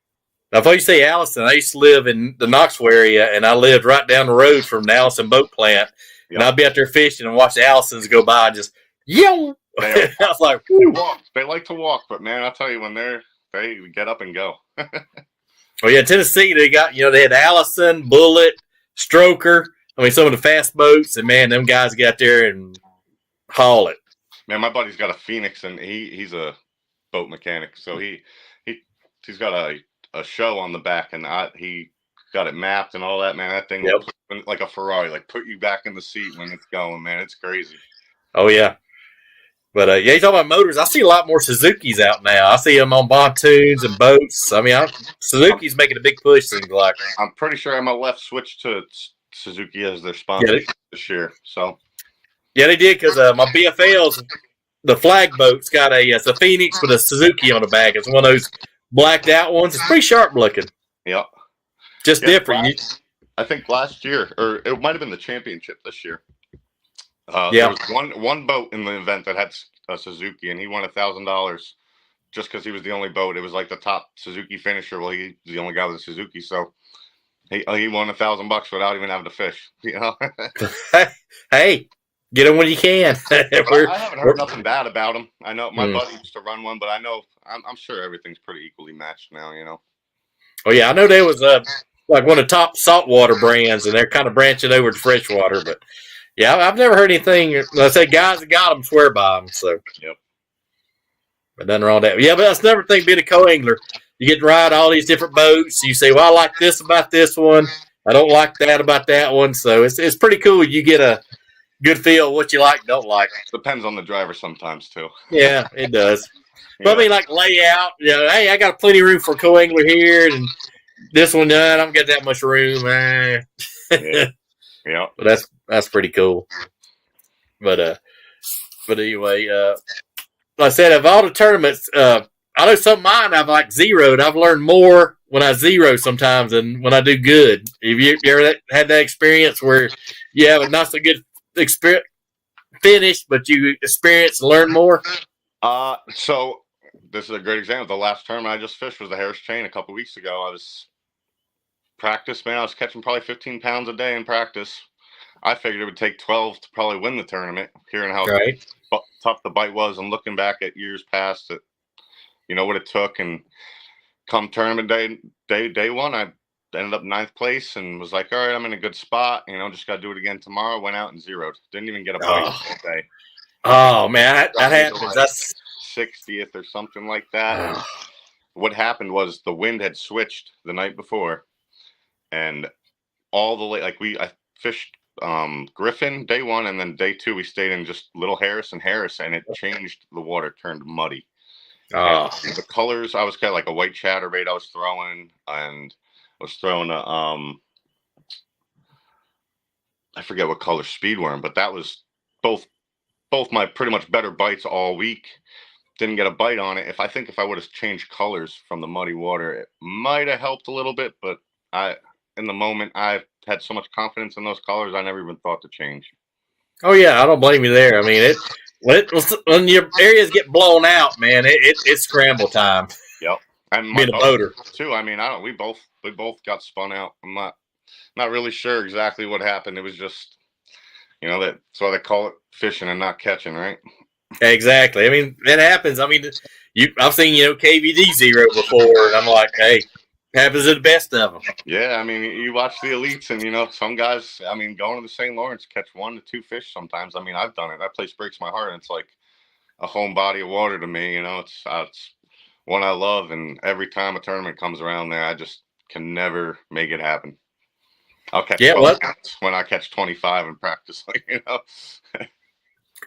Now, if you say Allison, I used to live in the Knoxville area, and I lived right down the road from the Allison boat plant. Yep. And I'd be out there fishing and watch the Allisons go by and just yell. I was like, they like to walk, but man, I'll tell you, when they get up and go. Oh yeah, Tennessee, they got they had Allison, Bullet, Stroker. I mean, some of the fast boats, and man, them guys get there and haul it. Man, my buddy's got a Phoenix, and he's a boat mechanic, so he's got a show on the back, and he got it mapped and all that, man. That thing looks like a Ferrari, like put you back in the seat when it's going, man. It's crazy. Oh yeah. But you talk about motors. I see a lot more Suzukis out now. I see them on pontoons and boats. I mean, Suzuki's making a big push. Things like I'm pretty sure MLF switched to Suzuki as their sponsor this year. So yeah, they did, because my BFL's the flag boat's got it's a Phoenix with a Suzuki on the back. It's one of those blacked out ones. It's pretty sharp looking. Yep. Just different. I think last year, or it might have been the championship this year. There was one boat in the event that had a Suzuki, and he won $1,000 just because he was the only boat. It was like the top Suzuki finisher. Well, he's the only guy with a Suzuki, so he won $1,000 without even having to fish. Hey, get him when you can. I haven't heard nothing bad about him. I know my buddy used to run one, but I'm sure everything's pretty equally matched now. Oh yeah, I know there was like one of the top saltwater brands, and they're kind of branching over to freshwater, but. Yeah, I've never heard anything. I say guys that got them swear by them. So, yep. But nothing wrong with that. Yeah, but that's another thing being a co-angler. You get to ride all these different boats. You say, well, I like this about this one. I don't like that about that one. So it's pretty cool. You get a good feel of what you like and don't like. Depends on the driver sometimes, too. Yeah, it does. But I mean, like layout, hey, I got plenty of room for a co-angler here. And this one, I don't get that much room. Yeah. But that's pretty cool. But anyway, like I said, of all the tournaments, I know some of mine I've like zeroed. I've learned more when I zero sometimes than when I do good. Have you ever had that experience where you have a not so good experience finish, but you experience and learn more? So this is a great example. The last tournament I just fished was the Harris Chain a couple weeks ago. I was catching probably 15 pounds a day in practice. I figured it would take 12 to probably win the tournament. Hearing how Right. tough the bite was, and looking back at years past, that what it took, and come tournament day one, I ended up 9th place and was like, all right, I'm in a good spot. Just got to do it again tomorrow. Went out and zeroed. Didn't even get a bite that day. Oh man, that happens. That's 60th or something like that. What happened was the wind had switched the night before, and all the way, I fished Griffin day one, and then day two we stayed in just Little Harris, and it changed. The water turned muddy. The colors, I was kind of like a white chatterbait I was throwing, and I was throwing a I forget what color speedworm, but that was both my pretty much better bites all week. Didn't get a bite on it. If I would have changed colors from the muddy water, it might have helped a little bit, but in the moment I had so much confidence in those colors, I never even thought to change. Oh yeah, I don't blame you there. I mean, when your areas get blown out, man, it's scramble time. Yep. And being a boater too. I mean, we both got spun out. I'm not really sure exactly what happened. It was just, that's why they call it fishing and not catching, right? Exactly. I mean, it happens. I mean, I've seen KVD zero before, and I'm like, hey, happens to the best of them. Yeah, I mean, you watch the elites, and some guys, I mean, going to the St. Lawrence, catch 1 to 2 fish sometimes. I mean, I've done it. That place breaks my heart, and it's like a home body of water to me. It's one I love, and every time a tournament comes around there, I just can never make it happen. I'll catch when I catch 25 in practice.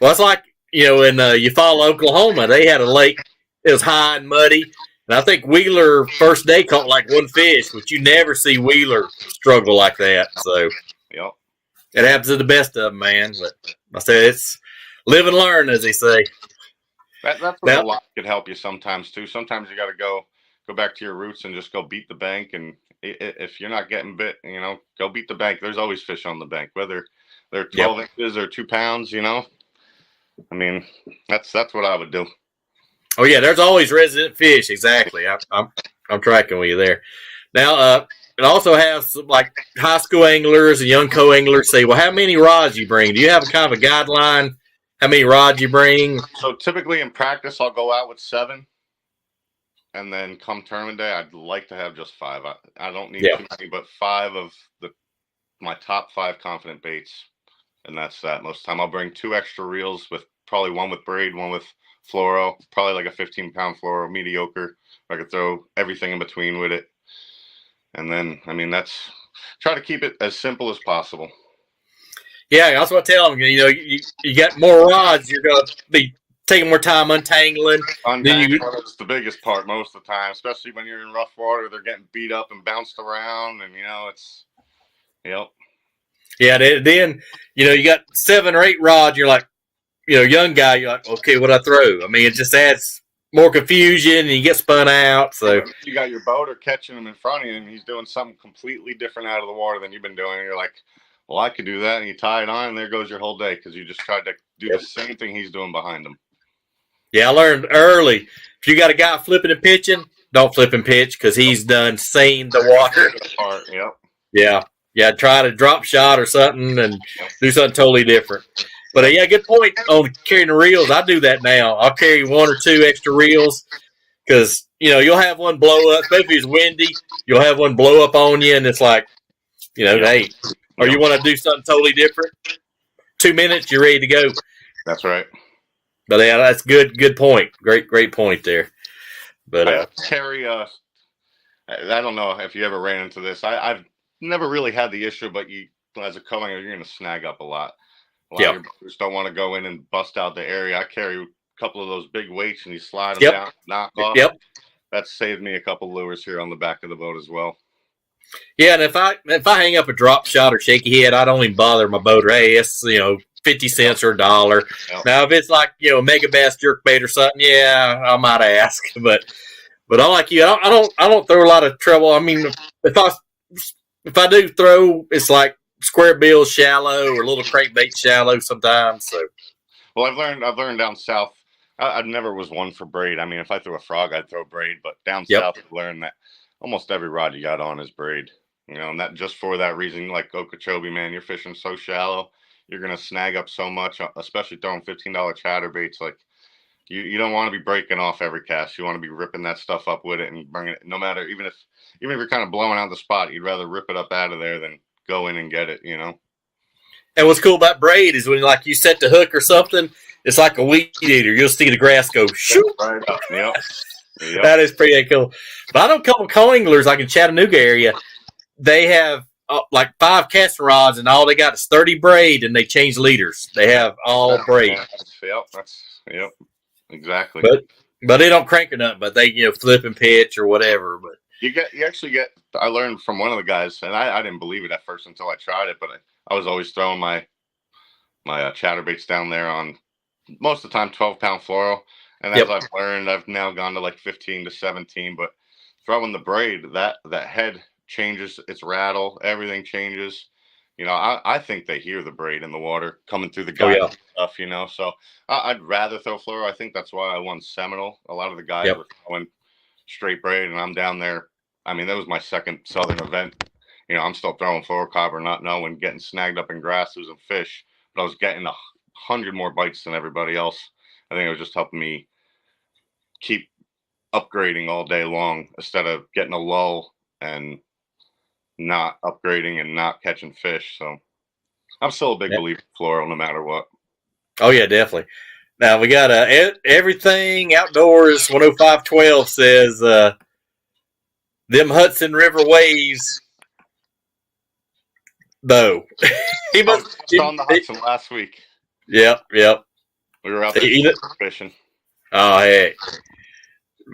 Well, it's like in Eufaula, Oklahoma, they had a lake. It was high and muddy. And I think Wheeler first day caught like 1 fish, but you never see Wheeler struggle like that. So yep. It happens to the best of them, man. But I said it's live and learn, as they say. That's where a lot could help you sometimes too. Sometimes you got to go back to your roots and just go beat the bank. And if you're not getting bit, go beat the bank. There's always fish on the bank, whether they're 12 inches or 2 pounds. I mean, that's what I would do. Oh yeah, there's always resident fish. Exactly. I'm tracking with you there. Now, it also has some, like high school anglers and young co-anglers say, well, how many rods you bring? Do you have a kind of a guideline? How many rods you bring? So typically in practice, I'll go out with 7, and then come tournament day, I'd like to have just 5. I don't need too many, but 5 of my top 5 confident baits, and that's that. Most of the time, I'll bring 2 extra reels, with probably 1 with braid, 1 with fluoro, probably like a 15-pound fluoro, mediocre. I could throw everything in between with it, and then try to keep it as simple as possible. Yeah, that's what I tell them. You got more rods, you're going to be taking more time untangling. That's the biggest part most of the time, especially when you're in rough water. They're getting beat up and bounced around, and it's, yep. Yeah, then you got 7 or 8 rods. You're like, young guy. You're like, okay, what I throw? I mean, it just adds more confusion, and you get spun out. So you got your boater catching him in front of you, and he's doing something completely different out of the water than you've been doing. And you're like, well, I could do that, and you tie it on, and there goes your whole day because you just tried to do the same thing he's doing behind him. Yeah, I learned early. If you got a guy flipping and pitching, don't flip and pitch because he's done seen the water. Yep. Yeah. Try to drop shot or something and do something totally different. But yeah, good point on carrying the reels. I do that now. I'll carry 1 or 2 extra reels because you'll have one blow up, especially if it's windy. You'll have one blow up on you, and it's like, hey, or you want to do something totally different. 2 minutes, you're ready to go. That's right. But yeah, that's good point. Great point there. But carry I don't know if you ever ran into this. I've never really had the issue, but you, as a co-angler, you're going to snag up a lot. A lot of your boaters don't want to go in and bust out the area. I carry a couple of those big weights, and you slide them down, knock off. Yep. That's saved me a couple lures here on the back of the boat as well. Yeah, and if I hang up a drop shot or shaky head, I don't even bother my boater. Hey, it's 50 cents or $1. Yep. Now, if it's like a mega bass jerkbait or something, yeah, I might ask. But I like you. I don't throw a lot of trouble. I mean, if I do throw, it's like square bill shallow or little crankbait shallow sometimes. So, well, I've learned down south. I never was one for braid. I mean, if I threw a frog, I'd throw braid. But down south, I've learned that almost every rod you got on is braid. You know, and that just for that reason, like Okeechobee, man, you're fishing so shallow, you're gonna snag up so much, especially throwing $15 chatterbaits. Like you don't want to be breaking off every cast. You want to be ripping that stuff up with it and bringing it. No matter even if you're kind of blowing out the spot, you'd rather rip it up out of there than go in and get it. You know. And what's cool about braid is when like you set the hook or something, it's like a weed eater. You'll see the grass go shoot right up. Yep. That is pretty cool. But I know a couple of co-anglers like in Chattanooga area. They have like 5 casting rods, and all they got is 30 braid, and they change leaders. They have all braid. Yep, exactly. But they don't crank or nothing. But they flip and pitch or whatever. But you actually get. I learned from one of the guys, and I didn't believe it at first until I tried it. But I was always throwing my chatterbaits down there on most of the time 12-pound fluoro, and as I've learned, I've now gone to like 15 to 17. But throwing the braid, that head changes, its rattle, everything changes. You know, I think they hear the braid in the water coming through the guide and stuff, you know. So I'd rather throw fluoro. I think that's why I won Seminole. A lot of the guys were throwing straight braid, and I'm down there. I mean, that was my second Southern event. You know, I'm still throwing fluorocarbon, not knowing, getting snagged up in grass losing fish, but I was getting 100 more bites than everybody else. I think it was just helping me keep upgrading all day long instead of getting a lull and not upgrading and not catching fish. So I'm still a big believer in fluoro no matter what. Oh yeah, definitely. Now we got everything outdoors 10512 says them Hudson River waves though. He was on the Hudson last week. Yep. We were out there fishing. Oh heck.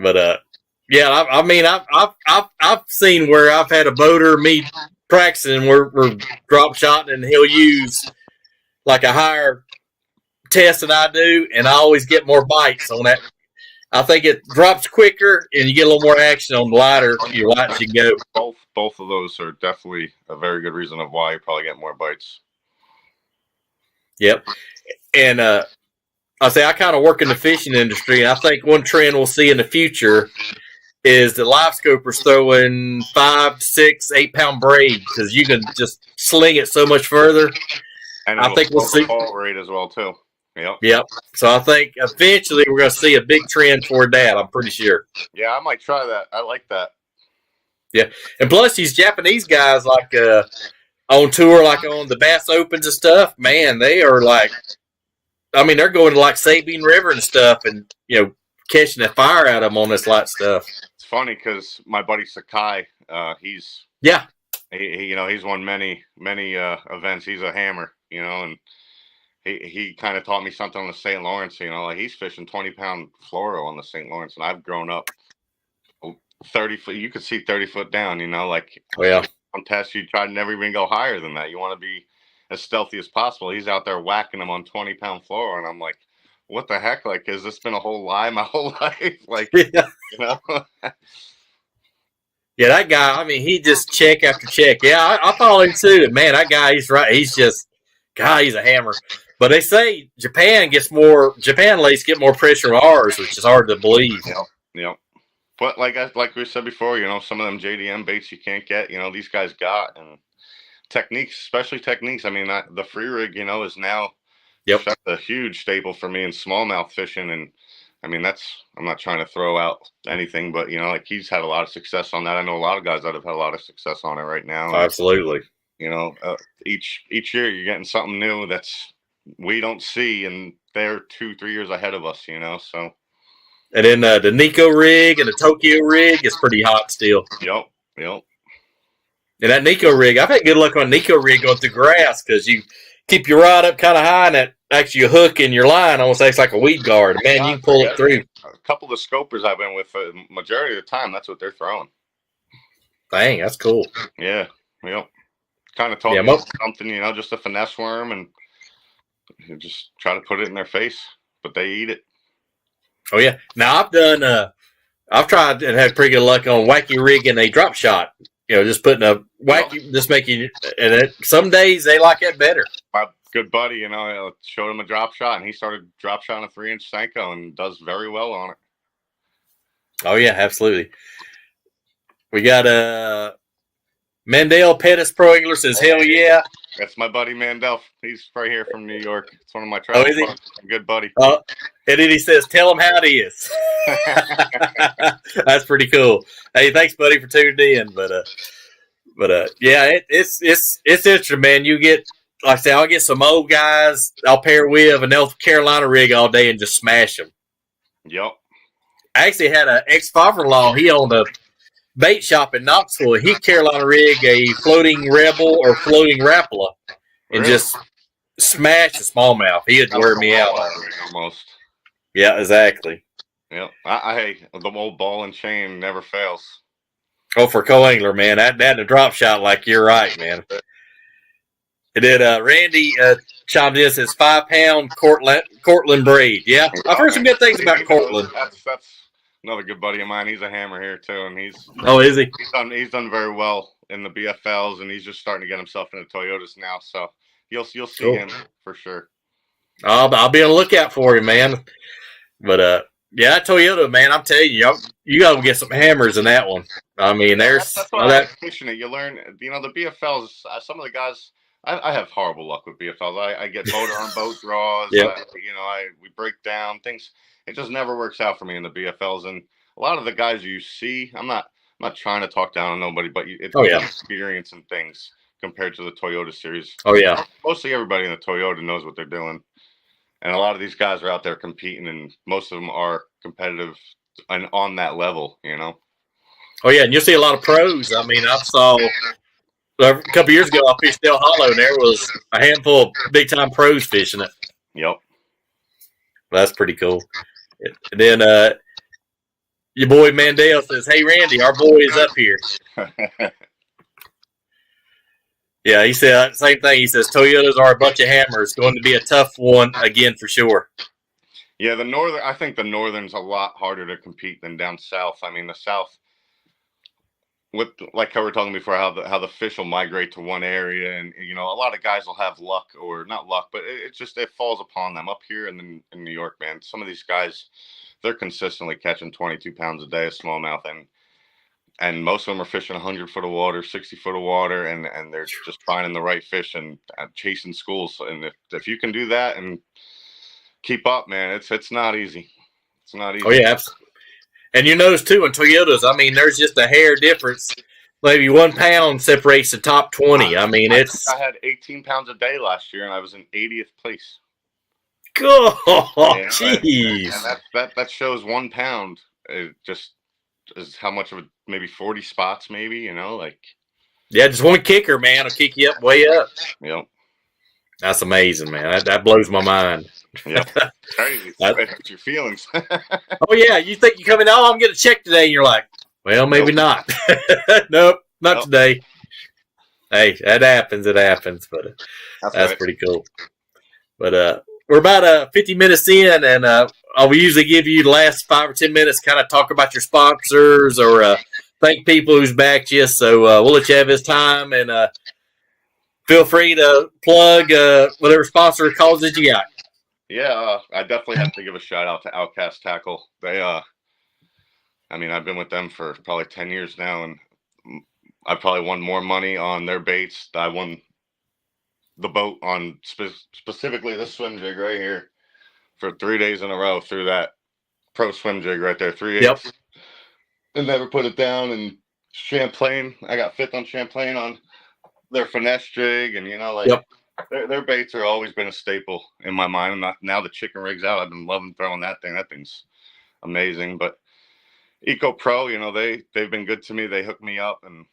But yeah, I mean, I've seen where I've had a boater me practicing, we're drop shotting, and he'll use like a higher test than I do, and I always get more bites on that. I think it drops quicker, and you get a little more action on the lighter. Your lights you go. Both of those are definitely a very good reason of why you probably get more bites. Yep, and I say I kind of work in the fishing industry, and I think one trend we'll see in the future is the live scopers throwing 5, 6, 8 pound braid because you can just sling it so much further. And I think we'll see fall rate as well too. Yep. So I think eventually we're going to see a big trend toward that. I'm pretty sure. Yeah, I might try that. I like that. Yeah, and plus these Japanese guys like on tour, like on the Bass Opens and stuff. Man, they are like, I mean, they're going to like Sabine River and stuff, and catching the fire out of them on this light stuff. It's funny because my buddy Sakai, he's he's won many events. He's a hammer, and he kind of taught me something on the St. Lawrence. Like he's fishing 20-pound fluoro on the St. Lawrence, and I've grown up 30 foot. You could see 30 foot down. Like on tests you try to never even go higher than that. You want to be as stealthy as possible. He's out there whacking them on 20-pound fluoro, and I'm like, what the heck? Like, has this been a whole lie my whole life? Like, Yeah, that guy, I mean, he just check after check. Yeah, I follow him too. Man, that guy, he's right. He's a hammer. But they say Japan lakes get more pressure than ours, which is hard to believe. Yep. But like we said before, some of them JDM baits you can't get, these guys got. And techniques, especially techniques. I mean, the free rig, is now that's a huge staple for me in smallmouth fishing. And I mean, I'm not trying to throw out anything, but like he's had a lot of success on that. I know a lot of guys that have had a lot of success on it right now. Absolutely. Each year you're getting something new that's we don't see, and they're 2-3 years ahead of us. So. And then the Nico rig and the Tokyo rig is pretty hot still. Yep. And that Nico rig, I've had good luck on Nico rig going through grass because you keep your rod up kind of high, and that actually a hook in your line almost acts like a weed guard. Man, you can pull it through. A couple of the scopers I've been with, the majority of the time, that's what they're throwing. Dang, that's cool. Yeah. Kind of taught me something, just a finesse worm, and you just try to put it in their face, but they eat it. Oh yeah. Now I've tried and had pretty good luck on wacky rig and a drop shot. Just putting a wacky, just making, and some days they like it better. My good buddy, I showed him a drop shot, and he started drop shotting a 3-inch Senko and does very well on it. Oh yeah, absolutely. We got Mandel Pettis Pro Angler says, hell yeah. That's my buddy Mandel. He's right here from New York. It's one of my Oh, travel is he? buddies. A good buddy. And then he says, tell him how it is. That's pretty cool. Hey, thanks, buddy, for tuning in. But yeah, it's interesting, man. You get, like I say, I'll get some old guys I'll pair with, and they'll Carolina rig all day and just smash them. Yep. I actually had an ex-father-in-law. He owned a bait shop in Knoxville. He Carolina rig a floating Rebel or floating Rapala and just smash the smallmouth. He'd wear me out. Almost. Yeah, exactly. Yep. Hey, the old ball and chain never fails. Oh, for co-angler, man. That and a drop shot, like you're right, man. And then Randy chimed in and says 5-pound Cortland braid. Yeah, I've heard some good things about Cortland. That's another good buddy of mine. He's a hammer here too, and he's is he? He's done very well in the BFLs, and he's just starting to get himself into Toyotas now. So you'll see him for sure. I'll be on the lookout for him, man. But yeah, that Toyota, man, I'm telling you, you got to get some hammers in that one. I mean, there's that's what I'm pushing it. You learn, the BFLs. Some of the guys, I have horrible luck with BFLs. I get motor on boat draws. Yep. We break down things. It just never works out for me in the BFLs. And a lot of the guys you see, I'm not trying to talk down on nobody, but it's experience and things compared to the Toyota series. Oh yeah, mostly everybody in the Toyota knows what they're doing. And a lot of these guys are out there competing, and most of them are competitive and on that level, Oh, yeah, and you'll see a lot of pros. I mean, I saw a couple years ago, I fished Del Hollow, and there was a handful of big-time pros fishing it. Yep. That's pretty cool. And then your boy Mandel says, hey, Randy, our boy is up here. Yeah, he said same thing. He says Toyotas are a bunch of hammers. Going to be a tough one again for sure. Yeah, I think the northern's a lot harder to compete than down south. I mean, the south, with like how we were talking before, how the fish will migrate to one area, and a lot of guys will have luck, or not luck, but it falls upon them. Up here in New York, man, some of these guys, they're consistently catching 22 pounds a day of smallmouth, and most of them are fishing 100 foot of water, 60 foot of water, and they're just finding the right fish and chasing schools. And if you can do that and keep up, man, it's not easy. It's not easy. Oh, yeah, absolutely. And you notice, too, in Toyotas, I mean, there's just a hair difference. Maybe 1 pound separates the top 20. I mean, I had 18 pounds a day last year, and I was in 80th place. God, jeez. And that shows 1 pound. It just is how much of it, maybe 40 spots, maybe, Yeah, just one kicker, man, will kick you up, way up. Yep. That's amazing, man. That blows my mind. Yep. Crazy. That's your feelings. Oh, yeah, you think you're coming, I'm getting a check today, and you're like, well, maybe not. Nope, not today. Hey, that happens, but that's right. Pretty cool. But we're about 50 minutes in, and I'll usually give you the last 5 or 10 minutes, kind of talk about your sponsors or thank people who's backed you. So we'll let you have this time, and feel free to plug whatever sponsor or cause that you got. Yeah, I definitely have to give a shout out to Outcast Tackle. They, I've been with them for probably 10 years now, and I probably won more money on their baits. I won the boat on specifically this swim jig right here for 3 days in a row through that pro swim jig right there. 3 days. Yep. And never put it down. And Champlain, I got 5th on Champlain on their finesse jig, and yep. Their baits are always been a staple in my mind. And now the chicken rig's out. I've been loving throwing that thing. That thing's amazing. But Eco Pro, they've been good to me. They hooked me up, and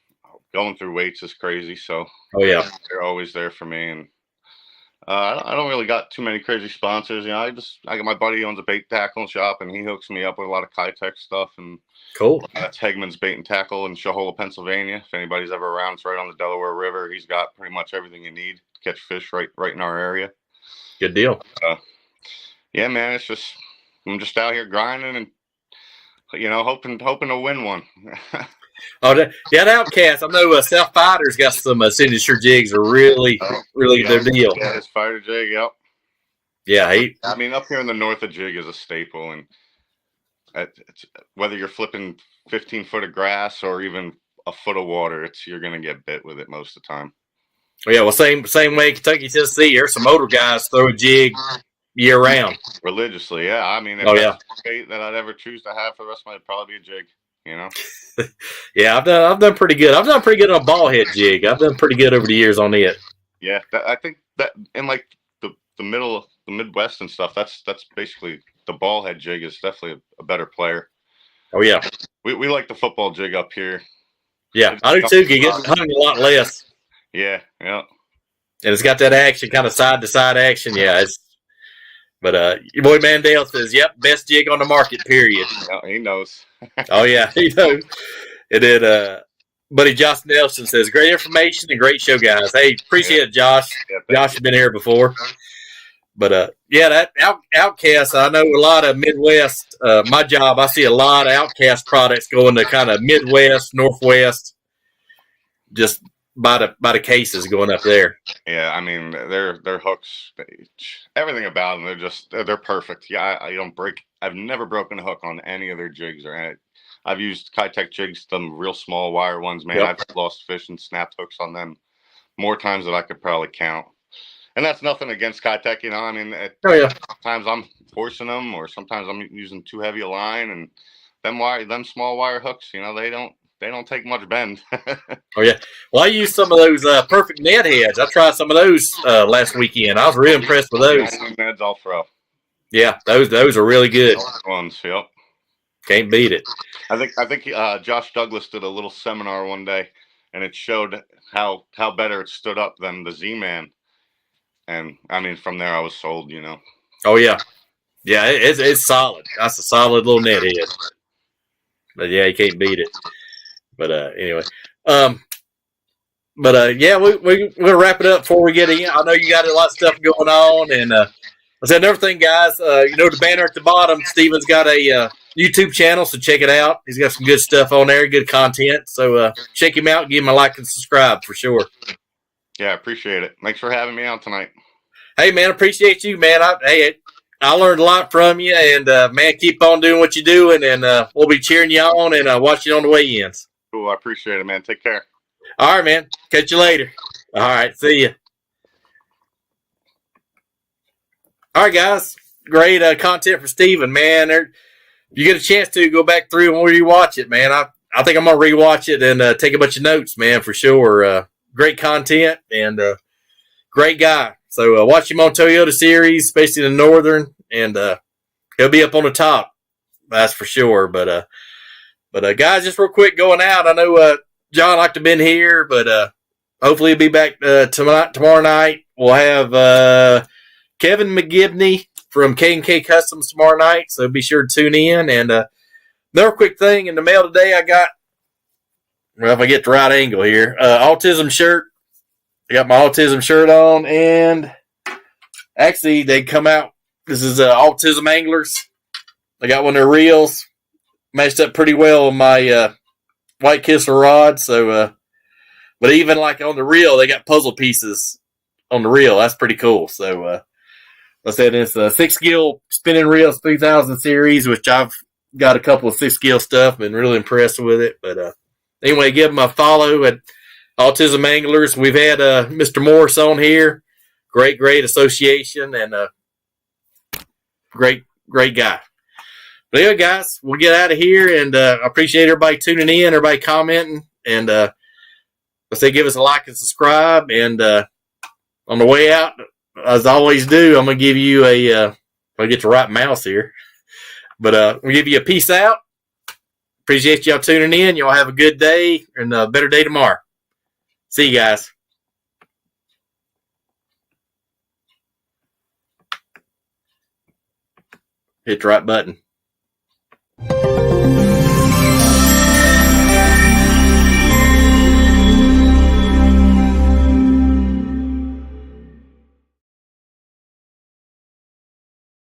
going through weights is crazy. So they're always there for me. And I don't really got too many crazy sponsors. I got my buddy owns a bait tackle shop, and he hooks me up with a lot of Kitech stuff. And cool. That's Hegman's Bait and Tackle in Shohola, Pennsylvania. If anybody's ever around, it's right on the Delaware River. He's got pretty much everything you need to catch fish right in our area. Good deal. Yeah, man, I'm just out here grinding and hoping to win one. The Outcast. I know South Fighter's got some signature jigs are really their deal. Yeah, his fighter jig, yep. Yeah, up here in the north, a jig is a staple, and whether you're flipping 15 foot of grass or even a foot of water, you're gonna get bit with it most of the time. Well, yeah, well, same way in Kentucky, Tennessee. There's some older guys throw a jig year round. Religiously, yeah. I mean, if that's a state that I'd ever choose to have for the rest of my life, it'd probably be a jig, you know? Yeah, I've done pretty good. I've done pretty good on a ball head jig. I've done pretty good over the years on it. Yeah, I think that in like the Midwest and stuff, that's basically the ball head jig is definitely a better player. Oh yeah, we like the football jig up here. Yeah, I do too. You get hung a lot less. Yeah. And it's got that action, kind of side to side action. Yeah, but your boy Mandel says, "Yep, best jig on the market." Period. Yeah, he knows. Oh yeah, he knows. And then buddy Josh Nelson says, "Great information and great show, guys." Hey, appreciate it, Josh. Yeah, Josh has been here before. But yeah, that Outcast. I know a lot of Midwest. My job, I see a lot of Outcast products going to kind of Midwest, Northwest, just by the cases going up there. Yeah, I mean their hooks, everything about them, they're perfect. Yeah, I don't break. I've never broken a hook on any of their jigs I've used Kitech jigs, them real small wire ones. Man, I've lost fish and snapped hooks on them more times than I could probably count. And that's nothing against Kitech, you know. I mean, sometimes I'm forcing them, or sometimes I'm using too heavy a line, and them small wire hooks, you know, they don't take much bend. Oh yeah, well I used some of those perfect net heads. I tried some of those last weekend. I was really impressed with those. Neds all throw. Yeah, those are really good. Ones, yep. Can't beat it. I think Josh Douglas did a little seminar one day, and it showed how better it stood up than the Z-Man. And I mean, from there I was sold, you know. Oh yeah, it's solid. That's a solid little net head. But yeah, you can't beat it. But anyway, yeah, we're gonna wrap it up before we get in. I know you got a lot of stuff going on, and I said another thing, guys. You know the banner at the bottom. Steven's got a YouTube channel, so check it out. He's got some good stuff on there, good content. So check him out, give him a like and subscribe for sure. Yeah, I appreciate it. Thanks for having me on tonight. Hey, man, appreciate you, man. I learned a lot from you, and, man, keep on doing what you're doing, and we'll be cheering you on and watching you on the weigh-ins. Cool, I appreciate it, man. Take care. All right, man. Catch you later. All right, see you. All right, guys. Great content for Steven, man. You get a chance to go back through and rewatch it, man. I think I'm going to rewatch it and take a bunch of notes, man, for sure. Great content and great guy. So watch him on Toyota Series, especially in the Northern, and he'll be up on the top. That's for sure. But guys, just real quick going out. I know John liked to have been here, but hopefully he'll be back tomorrow night. We'll have Kevin McGibney from K&K Customs tomorrow night, so be sure to tune in. And another quick thing in the mail today, I got, well, if I get the right angle here, autism shirt. I got my autism shirt on, and actually they come out. This is Autism Anglers. I got one of their reels. Matched up pretty well with my White Kissel rod. So, but even like on the reel, they got puzzle pieces on the reel. That's pretty cool. So, I said it's a 6-gill spinning reels 3000 series, which I've got a couple of 6-gill stuff. Been really impressed with it. But anyway, give them a follow at Autism Anglers. We've had Mr. Morris on here. Great association and great guy. But anyway, guys, we'll get out of here, and I appreciate everybody tuning in, everybody commenting, and let's say give us a like and subscribe. And on the way out, as I always do, I'm gonna give you if I get the right mouse here, but we'll give you a peace out. Appreciate y'all tuning in. Y'all have a good day and a better day tomorrow. See you guys. Hit the right button.